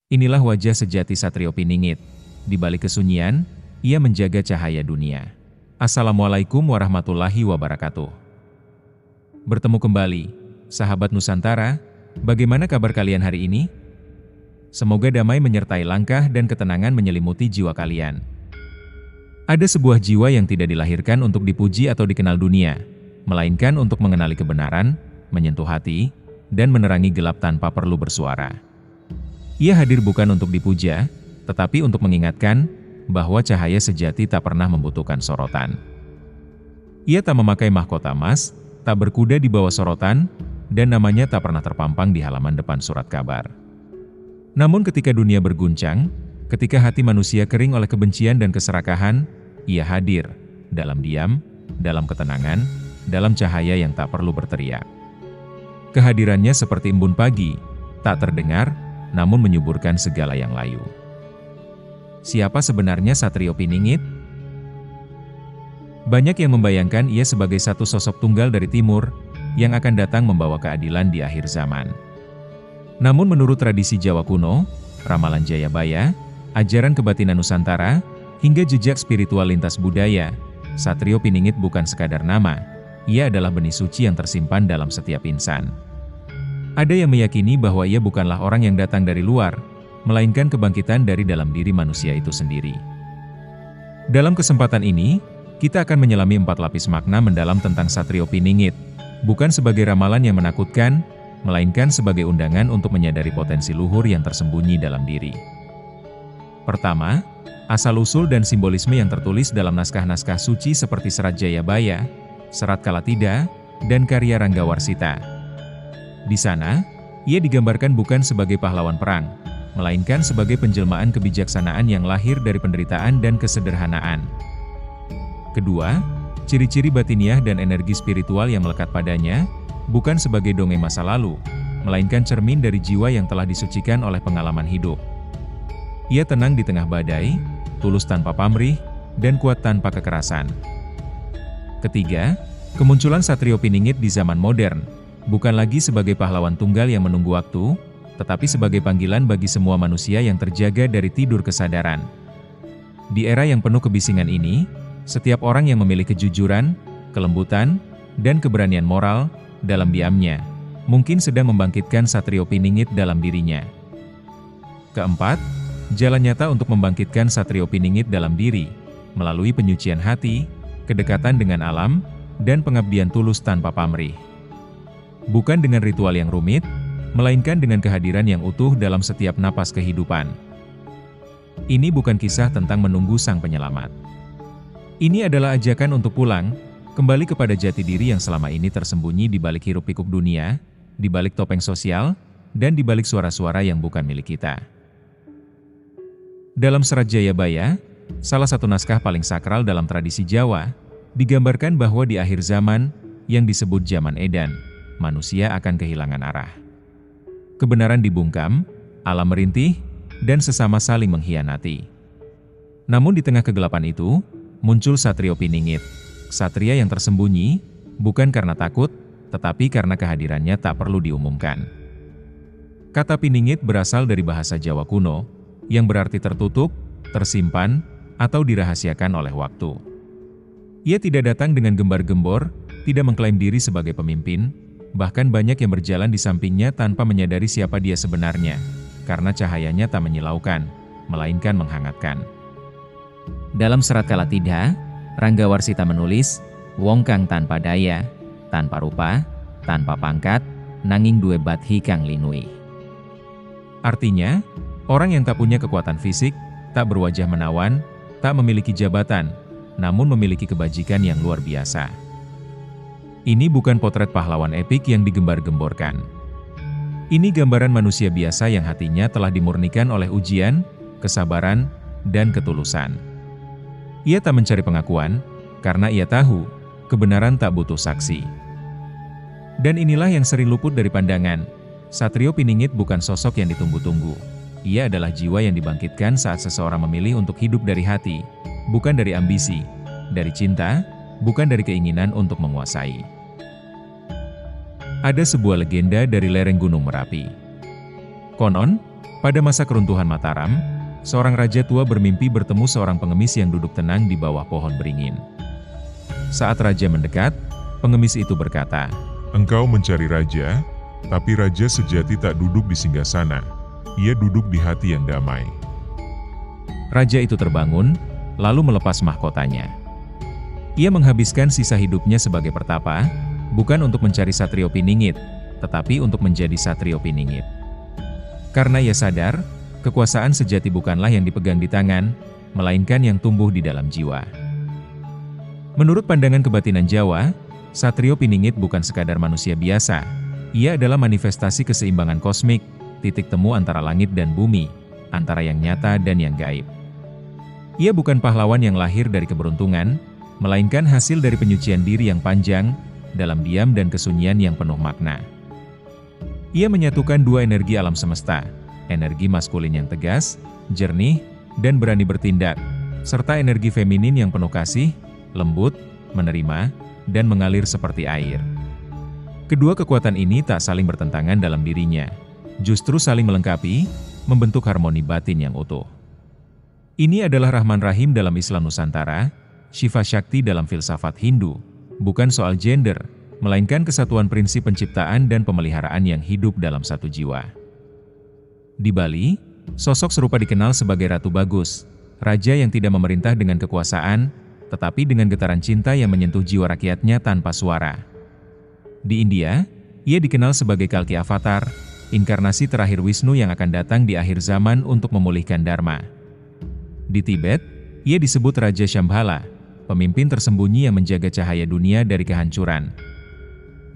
Inilah wajah sejati Satrio Piningit. Di balik kesunyian, ia menjaga cahaya dunia. Assalamualaikum warahmatullahi wabarakatuh. Bertemu kembali, sahabat Nusantara. Bagaimana kabar kalian hari ini? Semoga damai menyertai langkah dan ketenangan menyelimuti jiwa kalian. Ada sebuah jiwa yang tidak dilahirkan untuk dipuji atau dikenal dunia, melainkan untuk mengenali kebenaran, menyentuh hati, dan menerangi gelap tanpa perlu bersuara. Ia hadir bukan untuk dipuja, tetapi untuk mengingatkan bahwa cahaya sejati tak pernah membutuhkan sorotan. Ia tak memakai mahkota emas, tak berkuda di bawah sorotan, dan namanya tak pernah terpampang di halaman depan surat kabar. Namun ketika dunia berguncang, ketika hati manusia kering oleh kebencian dan keserakahan, ia hadir, dalam diam, dalam ketenangan, dalam cahaya yang tak perlu berteriak. Kehadirannya seperti embun pagi, tak terdengar, namun menyuburkan segala yang layu. Siapa sebenarnya Satrio Piningit? Banyak yang membayangkan ia sebagai satu sosok tunggal dari timur, yang akan datang membawa keadilan di akhir zaman. Namun menurut tradisi Jawa kuno, ramalan Jayabaya, ajaran kebatinan Nusantara, hingga jejak spiritual lintas budaya, Satrio Piningit bukan sekadar nama, ia adalah benih suci yang tersimpan dalam setiap insan. Ada yang meyakini bahwa ia bukanlah orang yang datang dari luar, melainkan kebangkitan dari dalam diri manusia itu sendiri. Dalam kesempatan ini, kita akan menyelami 4 lapis makna mendalam tentang Satrio Piningit, bukan sebagai ramalan yang menakutkan, melainkan sebagai undangan untuk menyadari potensi luhur yang tersembunyi dalam diri. Pertama, asal-usul dan simbolisme yang tertulis dalam naskah-naskah suci seperti Serat Jayabaya, Serat Kalatida, dan karya Ranggawarsita. Di sana, ia digambarkan bukan sebagai pahlawan perang, melainkan sebagai penjelmaan kebijaksanaan yang lahir dari penderitaan dan kesederhanaan. Kedua, ciri-ciri batiniah dan energi spiritual yang melekat padanya, bukan sebagai dongeng masa lalu, melainkan cermin dari jiwa yang telah disucikan oleh pengalaman hidup. Ia tenang di tengah badai, tulus tanpa pamrih, dan kuat tanpa kekerasan. Ketiga, kemunculan Satrio Piningit di zaman modern, bukan lagi sebagai pahlawan tunggal yang menunggu waktu, tetapi sebagai panggilan bagi semua manusia yang terjaga dari tidur kesadaran. Di era yang penuh kebisingan ini, setiap orang yang memilih kejujuran, kelembutan, dan keberanian moral dalam diamnya, mungkin sedang membangkitkan Satrio Piningit dalam dirinya. Keempat, jalan nyata untuk membangkitkan Satrio Piningit dalam diri, melalui penyucian hati, kedekatan dengan alam, dan pengabdian tulus tanpa pamrih. Bukan dengan ritual yang rumit, melainkan dengan kehadiran yang utuh dalam setiap napas kehidupan. Ini bukan kisah tentang menunggu sang penyelamat. Ini adalah ajakan untuk pulang, kembali kepada jati diri yang selama ini tersembunyi di balik hiruk-pikuk dunia, di balik topeng sosial, dan di balik suara-suara yang bukan milik kita. Dalam Serat Jayabaya, salah satu naskah paling sakral dalam tradisi Jawa, digambarkan bahwa di akhir zaman, yang disebut zaman Edan, manusia akan kehilangan arah. Kebenaran dibungkam, alam merintih, dan sesama saling mengkhianati. Namun di tengah kegelapan itu, muncul Satrio Piningit, ksatria yang tersembunyi, bukan karena takut, tetapi karena kehadirannya tak perlu diumumkan. Kata Piningit berasal dari bahasa Jawa kuno, yang berarti tertutup, tersimpan, atau dirahasiakan oleh waktu. Ia tidak datang dengan gembar-gembor, tidak mengklaim diri sebagai pemimpin, bahkan banyak yang berjalan di sampingnya tanpa menyadari siapa dia sebenarnya, karena cahayanya tak menyilaukan, melainkan menghangatkan. Dalam Serat Kalatida, Ranggawarsita menulis, "Wong kang tanpa daya, tanpa rupa, tanpa pangkat, nanging duwe bathi kang linui." Artinya, orang yang tak punya kekuatan fisik, tak berwajah menawan, tak memiliki jabatan, namun memiliki kebajikan yang luar biasa. Ini bukan potret pahlawan epik yang digembar-gemborkan. Ini gambaran manusia biasa yang hatinya telah dimurnikan oleh ujian, kesabaran, dan ketulusan. Ia tak mencari pengakuan, karena ia tahu, kebenaran tak butuh saksi. Dan inilah yang sering luput dari pandangan. Satrio Piningit bukan sosok yang ditunggu-tunggu. Ia adalah jiwa yang dibangkitkan saat seseorang memilih untuk hidup dari hati, bukan dari ambisi, dari cinta, bukan dari keinginan untuk menguasai. Ada sebuah legenda dari lereng Gunung Merapi. Konon, Pada masa keruntuhan Mataram, seorang raja tua bermimpi bertemu seorang pengemis yang duduk tenang di bawah pohon beringin. Saat raja mendekat, pengemis itu berkata, "Engkau mencari raja, tapi raja sejati tak duduk di singgasana. Ia duduk di hati yang damai." Raja itu terbangun, lalu melepas mahkotanya. Ia menghabiskan sisa hidupnya sebagai pertapa, bukan untuk mencari Satrio Piningit, tetapi untuk menjadi Satrio Piningit. Karena ia sadar, kekuasaan sejati bukanlah yang dipegang di tangan, melainkan yang tumbuh di dalam jiwa. Menurut pandangan kebatinan Jawa, Satrio Piningit bukan sekadar manusia biasa. Ia adalah manifestasi keseimbangan kosmik, titik temu antara langit dan bumi, antara yang nyata dan yang gaib. Ia bukan pahlawan yang lahir dari keberuntungan, melainkan hasil dari penyucian diri yang panjang, dalam diam dan kesunyian yang penuh makna. Ia menyatukan dua energi alam semesta, energi maskulin yang tegas, jernih, dan berani bertindak, serta energi feminin yang penuh kasih, lembut, menerima, dan mengalir seperti air. Kedua kekuatan ini tak saling bertentangan dalam dirinya, justru saling melengkapi, membentuk harmoni batin yang utuh. Ini adalah Rahman Rahim dalam Islam Nusantara, Shiva Shakti dalam filsafat Hindu, bukan soal gender, melainkan kesatuan prinsip penciptaan dan pemeliharaan yang hidup dalam satu jiwa. Di Bali, sosok serupa dikenal sebagai Ratu Bagus, raja yang tidak memerintah dengan kekuasaan, tetapi dengan getaran cinta yang menyentuh jiwa rakyatnya tanpa suara. Di India, ia dikenal sebagai Kalki Avatar, inkarnasi terakhir Wisnu yang akan datang di akhir zaman untuk memulihkan Dharma. Di Tibet, ia disebut Raja Shambhala, pemimpin tersembunyi yang menjaga cahaya dunia dari kehancuran.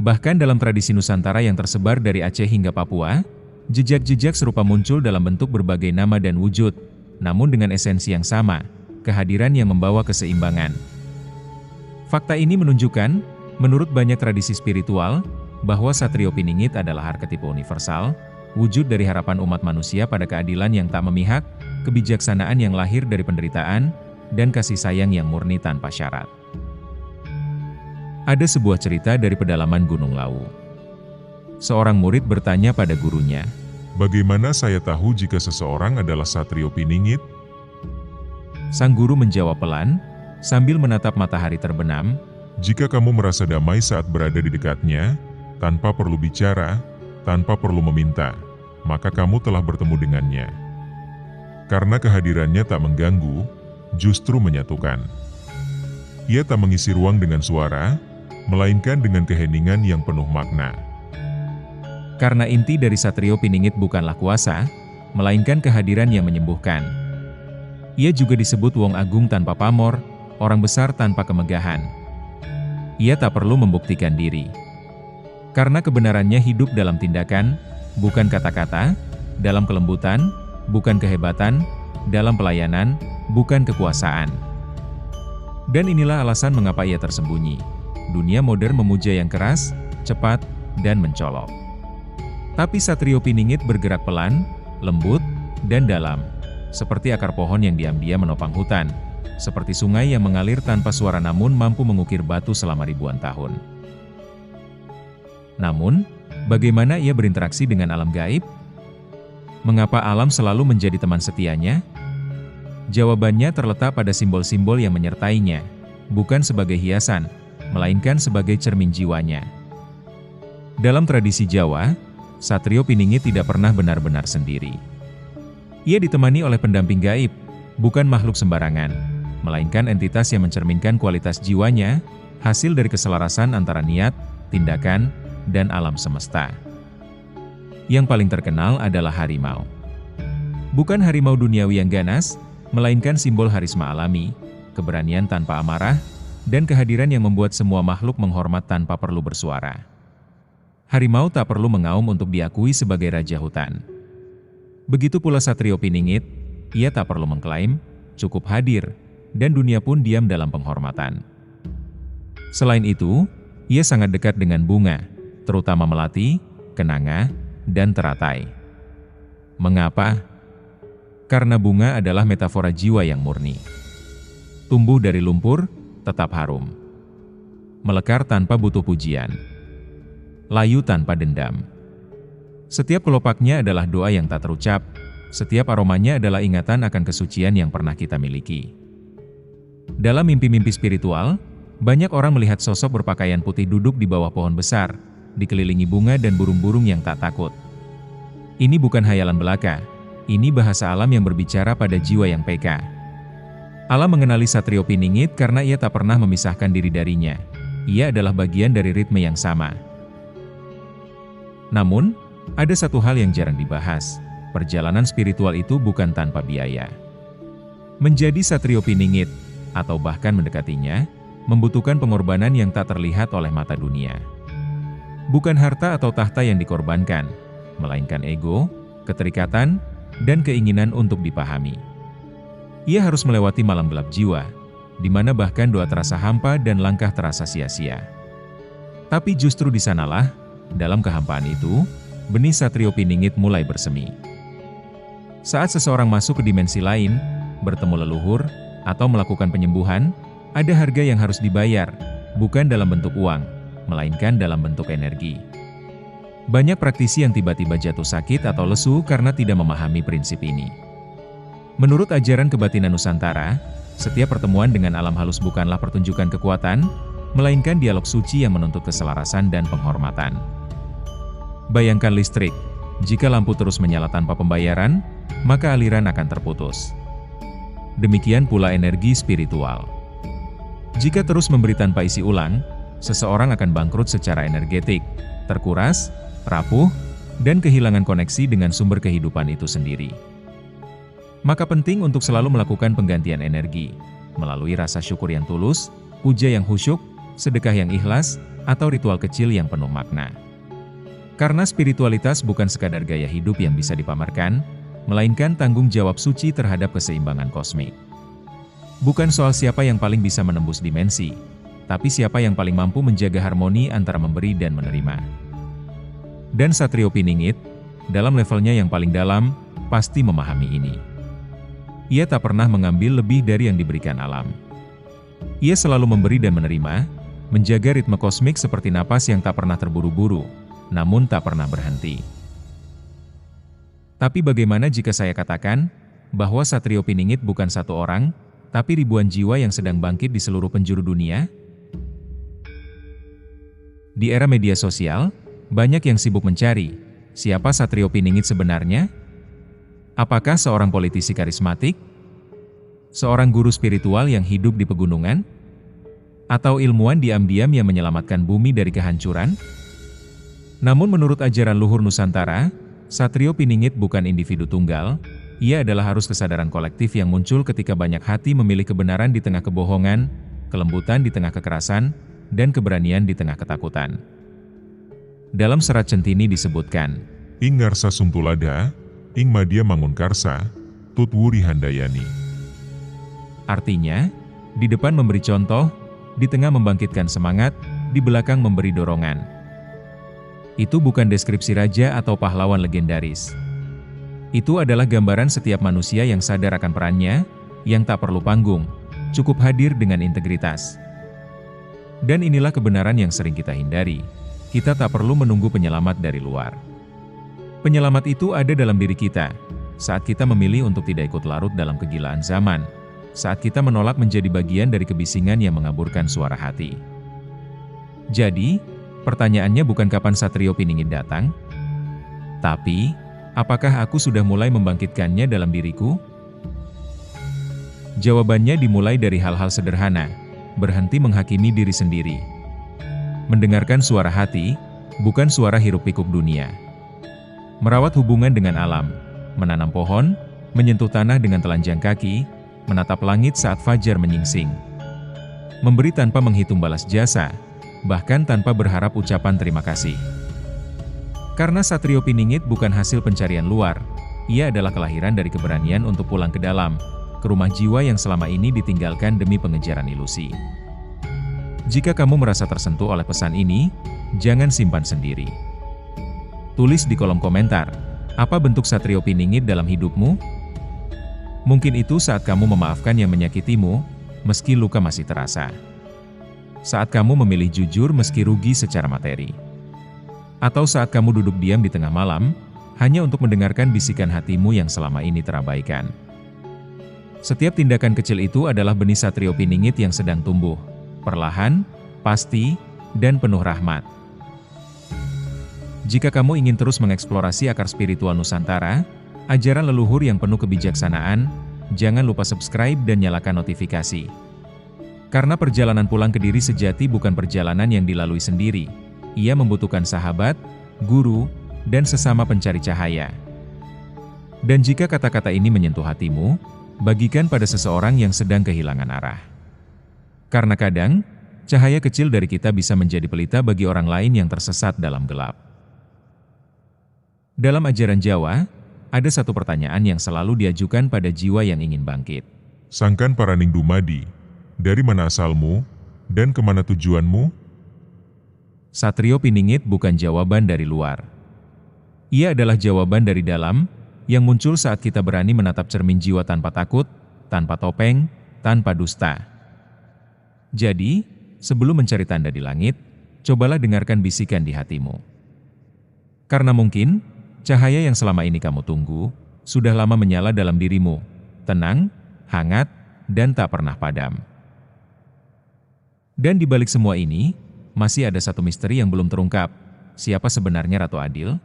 Bahkan dalam tradisi Nusantara yang tersebar dari Aceh hingga Papua, jejak-jejak serupa muncul dalam bentuk berbagai nama dan wujud, namun dengan esensi yang sama, kehadiran yang membawa keseimbangan. Fakta ini menunjukkan, menurut banyak tradisi spiritual, bahwa Satrio Piningit adalah arketipe universal, wujud dari harapan umat manusia pada keadilan yang tak memihak, kebijaksanaan yang lahir dari penderitaan, dan kasih sayang yang murni tanpa syarat. Ada sebuah cerita dari pedalaman Gunung Lawu. Seorang murid bertanya pada gurunya, "Bagaimana saya tahu jika seseorang adalah Satrio Piningit?" Sang guru menjawab pelan, sambil menatap matahari terbenam, "Jika kamu merasa damai saat berada di dekatnya, tanpa perlu bicara, tanpa perlu meminta, maka kamu telah bertemu dengannya. Karena kehadirannya tak mengganggu, justru menyatukan. Ia tak mengisi ruang dengan suara, melainkan dengan keheningan yang penuh makna." Karena inti dari Satrio Piningit bukanlah kuasa, melainkan kehadiran yang menyembuhkan. Ia juga disebut Wong Agung tanpa pamor, orang besar tanpa kemegahan. Ia tak perlu membuktikan diri. Karena kebenarannya hidup dalam tindakan, bukan kata-kata, dalam kelembutan, bukan kehebatan, dalam pelayanan, bukan kekuasaan. Dan inilah alasan mengapa ia tersembunyi. Dunia modern memuja yang keras, cepat, dan mencolok. Tapi Satrio Piningit bergerak pelan, lembut, dan dalam. Seperti akar pohon yang diam-diam menopang hutan. Seperti sungai yang mengalir tanpa suara namun mampu mengukir batu selama ribuan tahun. Namun, bagaimana ia berinteraksi dengan alam gaib? Mengapa alam selalu menjadi teman setianya? Jawabannya terletak pada simbol-simbol yang menyertainya, bukan sebagai hiasan, melainkan sebagai cermin jiwanya. Dalam tradisi Jawa, Satrio Piningit tidak pernah benar-benar sendiri. Ia ditemani oleh pendamping gaib, bukan makhluk sembarangan, melainkan entitas yang mencerminkan kualitas jiwanya, hasil dari keselarasan antara niat, tindakan, dan alam semesta. Yang paling terkenal adalah harimau. Bukan harimau duniawi yang ganas, melainkan simbol harisma alami, keberanian tanpa amarah, dan kehadiran yang membuat semua makhluk menghormat tanpa perlu bersuara. Harimau tak perlu mengaum untuk diakui sebagai raja hutan. Begitu pula Satrio Piningit, ia tak perlu mengklaim, cukup hadir, dan dunia pun diam dalam penghormatan. Selain itu, ia sangat dekat dengan bunga, terutama melati, kenanga, dan teratai. Mengapa? Karena bunga adalah metafora jiwa yang murni. Tumbuh dari lumpur, tetap harum. Melekar tanpa butuh pujian. Layu tanpa dendam. Setiap kelopaknya adalah doa yang tak terucap, Setiap aromanya adalah ingatan akan kesucian yang pernah kita miliki. Dalam mimpi-mimpi spiritual, banyak orang melihat sosok berpakaian putih duduk di bawah pohon besar, dikelilingi bunga dan burung-burung yang tak takut. Ini bukan hayalan belaka, ini bahasa alam yang berbicara pada jiwa yang peka. Alam mengenali Satrio Piningit karena ia tak pernah memisahkan diri darinya. Ia adalah bagian dari ritme yang sama. Namun, ada satu hal yang jarang dibahas. Perjalanan spiritual itu bukan tanpa biaya. Menjadi Satrio Piningit, atau bahkan mendekatinya, membutuhkan pengorbanan yang tak terlihat oleh mata dunia. Bukan harta atau tahta yang dikorbankan, melainkan ego, keterikatan, dan keinginan untuk dipahami. Ia harus melewati malam gelap jiwa, di mana bahkan doa terasa hampa dan langkah terasa sia-sia. Tapi justru di sanalah, dalam kehampaan itu, benih Satrio Piningit mulai bersemi. Saat seseorang masuk ke dimensi lain, bertemu leluhur, atau melakukan penyembuhan, ada harga yang harus dibayar, bukan dalam bentuk uang, melainkan dalam bentuk energi. Banyak praktisi yang tiba-tiba jatuh sakit atau lesu karena tidak memahami prinsip ini. Menurut ajaran kebatinan Nusantara, setiap pertemuan dengan alam halus bukanlah pertunjukan kekuatan, melainkan dialog suci yang menuntut keselarasan dan penghormatan. Bayangkan listrik, jika lampu terus menyala tanpa pembayaran, maka aliran akan terputus. Demikian pula energi spiritual. Jika terus memberi tanpa isi ulang, seseorang akan bangkrut secara energetik, terkuras, rapuh, dan kehilangan koneksi dengan sumber kehidupan itu sendiri. Maka penting untuk selalu melakukan penggantian energi, melalui rasa syukur yang tulus, puja yang khusyuk, sedekah yang ikhlas, atau ritual kecil yang penuh makna. Karena spiritualitas bukan sekadar gaya hidup yang bisa dipamerkan, melainkan tanggung jawab suci terhadap keseimbangan kosmik. Bukan soal siapa yang paling bisa menembus dimensi, tapi siapa yang paling mampu menjaga harmoni antara memberi dan menerima. Dan Satrio Piningit, dalam levelnya yang paling dalam, pasti memahami ini. Ia tak pernah mengambil lebih dari yang diberikan alam. Ia selalu memberi dan menerima, menjaga ritme kosmik seperti napas yang tak pernah terburu-buru, namun tak pernah berhenti. Tapi bagaimana jika saya katakan, bahwa Satrio Piningit bukan satu orang, tapi ribuan jiwa yang sedang bangkit di seluruh penjuru dunia? Di era media sosial, banyak yang sibuk mencari, siapa Satrio Piningit sebenarnya? Apakah seorang politisi karismatik? Seorang guru spiritual yang hidup di pegunungan? Atau ilmuwan diam-diam yang menyelamatkan bumi dari kehancuran? Namun menurut ajaran luhur Nusantara, Satrio Piningit bukan individu tunggal, ia adalah arus kesadaran kolektif yang muncul ketika banyak hati memilih kebenaran di tengah kebohongan, kelembutan di tengah kekerasan, dan keberanian di tengah ketakutan. Dalam serat Centini disebutkan, Ing ngarsa suntulada, ing madya mangunkarsa, tutwuri handayani. Artinya, di depan memberi contoh, di tengah membangkitkan semangat, di belakang memberi dorongan. Itu bukan deskripsi raja atau pahlawan legendaris. Itu adalah gambaran setiap manusia yang sadar akan perannya, yang tak perlu panggung, cukup hadir dengan integritas. Dan inilah kebenaran yang sering kita hindari. Kita tak perlu menunggu penyelamat dari luar. Penyelamat itu ada dalam diri kita, saat kita memilih untuk tidak ikut larut dalam kegilaan zaman, saat kita menolak menjadi bagian dari kebisingan yang mengaburkan suara hati. Jadi, pertanyaannya bukan kapan Satrio Piningit datang, tapi, apakah aku sudah mulai membangkitkannya dalam diriku? Jawabannya dimulai dari hal-hal sederhana, berhenti menghakimi diri sendiri. Mendengarkan suara hati, bukan suara hiruk-pikuk dunia. Merawat hubungan dengan alam, menanam pohon, menyentuh tanah dengan telanjang kaki, menatap langit saat fajar menyingsing. Memberi tanpa menghitung balas jasa, bahkan tanpa berharap ucapan terima kasih. Karena Satrio Piningit bukan hasil pencarian luar, ia adalah kelahiran dari keberanian untuk pulang ke dalam, ke rumah jiwa yang selama ini ditinggalkan demi pengejaran ilusi. Jika kamu merasa tersentuh oleh pesan ini, jangan simpan sendiri. Tulis di kolom komentar, apa bentuk Satrio Piningit dalam hidupmu? Mungkin itu saat kamu memaafkan yang menyakitimu, meski luka masih terasa. Saat kamu memilih jujur meski rugi secara materi. Atau saat kamu duduk diam di tengah malam, hanya untuk mendengarkan bisikan hatimu yang selama ini terabaikan. Setiap tindakan kecil itu adalah benih Satrio Piningit yang sedang tumbuh, perlahan, pasti, dan penuh rahmat. Jika kamu ingin terus mengeksplorasi akar spiritual Nusantara, ajaran leluhur yang penuh kebijaksanaan, jangan lupa subscribe dan nyalakan notifikasi. Karena perjalanan pulang ke diri sejati bukan perjalanan yang dilalui sendiri. Ia membutuhkan sahabat, guru, dan sesama pencari cahaya. Dan jika kata-kata ini menyentuh hatimu, bagikan pada seseorang yang sedang kehilangan arah. Karena kadang, cahaya kecil dari kita bisa menjadi pelita bagi orang lain yang tersesat dalam gelap. Dalam ajaran Jawa, ada satu pertanyaan yang selalu diajukan pada jiwa yang ingin bangkit. Sangkan Paraning Dumadi, dari mana asalmu, dan kemana tujuanmu? Satrio Piningit bukan jawaban dari luar. Ia adalah jawaban dari dalam, yang muncul saat kita berani menatap cermin jiwa tanpa takut, tanpa topeng, tanpa dusta. Jadi, sebelum mencari tanda di langit, cobalah dengarkan bisikan di hatimu. Karena mungkin, cahaya yang selama ini kamu tunggu, sudah lama menyala dalam dirimu, tenang, hangat, dan tak pernah padam. Dan di balik semua ini, masih ada satu misteri yang belum terungkap. Siapa sebenarnya Ratu Adil?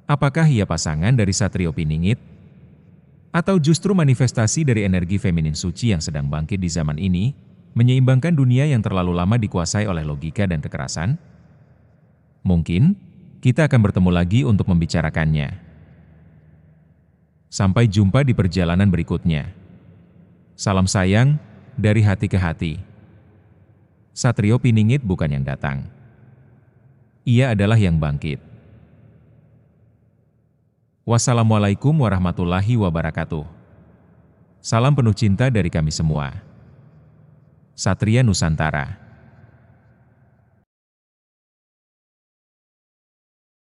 Apakah ia pasangan dari Satrio Piningit? Atau justru manifestasi dari energi feminin suci yang sedang bangkit di zaman ini, menyeimbangkan dunia yang terlalu lama dikuasai oleh logika dan kekerasan? Mungkin, kita akan bertemu lagi untuk membicarakannya. Sampai jumpa di perjalanan berikutnya. Salam sayang, dari hati ke hati. Satrio Piningit bukan yang datang. Ia adalah yang bangkit. Wassalamualaikum warahmatullahi wabarakatuh. Salam penuh cinta dari kami semua. Satria Nusantara.